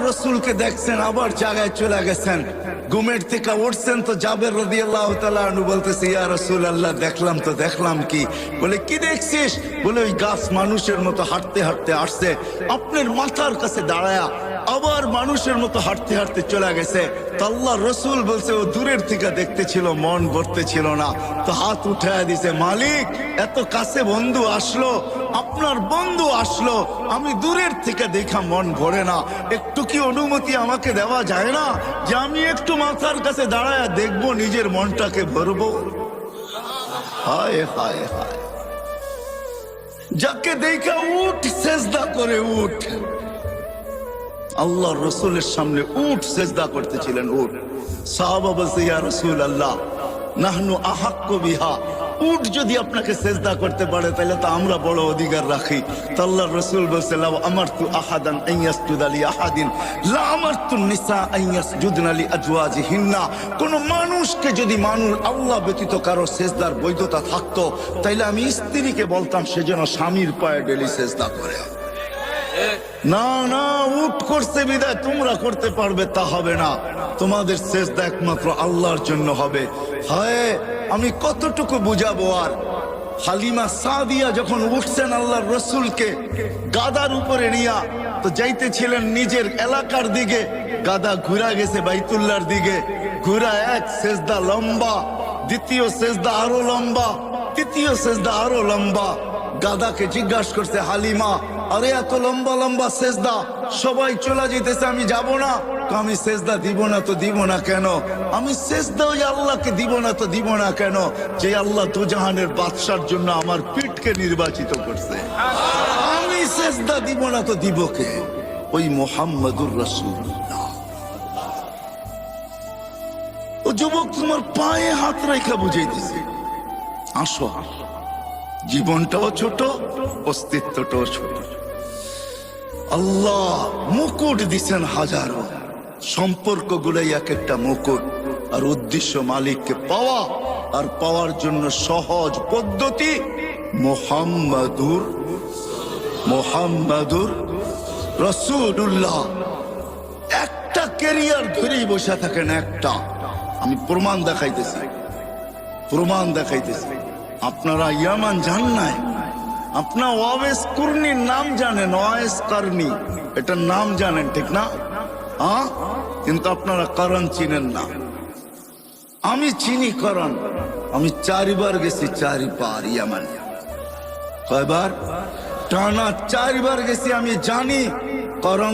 রসুলকে দেখছেন, আবার জায়গায় চলে গেছেন, ঘুমের থেকে উঠছেন তো জাবের রাদিয়াল্লাহু তাআলা আনহু বলতেছে, ইয়া রাসূলুল্লাহ দেখলাম তো দেখলাম কি? বলে কি দেখছিস? বলে ওই গাছ মানুষের মতো হাঁটতে হাঁটতে আসছে, আপনার মাথার কাছে দাঁড়ায়া আবার মানুষের মতো হাঁটতে হাঁটতে চলে গেছে। তো আল্লাহ রসুল বলছে ও দূরের থেকে দেখতে ছিল, মন ভরতে ছিল না, তো হাত উঠায় দিছে, মালিক এত কাছে বন্ধু আসলো, আপনার বন্ধু আসলো, আমি দূরের থেকে দেখা মন ভরে না, একটু কি অনুমতি আমাকে দেওয়া যায় না যে আমি একটু মাথার কাছে দাঁড়ায় দেখবো, নিজের মনটাকে ভরবো? হায় হায় হায়, যাকে দেখা উঠ সেজদা করে উঠ। আল্লাহ রসুলের সামনে উঠ সেজদা করতেছিলেন, উঠ। সাহাবা বলছে, ইয়া রাসূলুল্লাহ নাহনু আহাক্কু বিহা, উঠ যদি আপনাকে সেজদা করতে পারে তাহলে তো আমরা বড় অধিকার রাখি। তো আল্লাহ রসুল বলছে, লাউ আমারতু আহাদান আন ইয়াসজুদা লি আহাদিন লা আমারতু নিসা আন ইয়াসজুদনা লি আজওয়াজিহিন্না, কোন মানুষকে যদি আল্লাহ ব্যতীত কারো সেজদার বৈধতা থাকতো তাইলে আমি স্ত্রীকে বলতাম সে যেন স্বামীর পায়ে ডেলি সেজদা করে। না না, উঠ করছে বিদায় তোমরা করতে পারবে তা হবে না, তোমাদের সেজদা একমাত্র আল্লাহর জন্য হবে। হায় আমি কতটুকু বুঝাবো আর। হালিমা সাদিয়া যখন উঠছেন আল্লাহর রসুলকে গাদার উপরে নিয়া, তো যাইতেছিলেন নিজের এলাকার দিকে, গাদা ঘুরা গেছে বাইতুল্লাহর দিকে, ঘুরা এক সেজদা লম্বা, দ্বিতীয় সেজদা আরো লম্বা, তৃতীয় সেজদা আরো লম্বা। গাদাকে জিজ্ঞাসা করছে হালিমা, আরে এত লম্বা লম্বা সেজদা, সবাই চলে যেতেছে, আমি যাব না। আমি সেজদা দিব না তো দিব না কেন? আমি সেজদা ওই আল্লাহকে দিব না তো দিব না কেন যে আল্লাহ দুজাহানের বাদশার জন্য আমার পিঠকে নির্বাচিত করছে। আমি সেজদা দিব না তো দিব কে? ওই মুহাম্মাদুর রাসূলুল্লাহ। ও যুবক, তোমার পায়ে হাত রেখা বুঝাইতেছে, আসো, জীবনটাও ছোট, অস্তিত্বটাও ছোট। আল্লাহ মুকুট দিচ্ছেন হাজারো, সম্পর্ক গুলাই এক একটা মুকুট, আর উদ্দেশ্য মালিককে পাওয়া, আর পাওয়ার জন্য সহজ পদ্ধতি মুহাম্মাদুর রাসূলুল্লাহ। একটা ক্যারিয়ার ধরেই বসে থাকেন, একটা। আমি প্রমাণ দেখাইতেছি। আপনারা ইয়ামান যান নাই, আপনার ওয়াইস কুরনির নাম জানেন, ওয়াইস কারনি এটার নাম জানেন, ঠিক না? কিন্তু আপনারা করণ চিনেন না। আমি চিনি করণ, আমি 4 বার গেছি, 4 বার ইয়ামান। কয়বার? টানা 4 বার গেছি, আমি জানি করণ।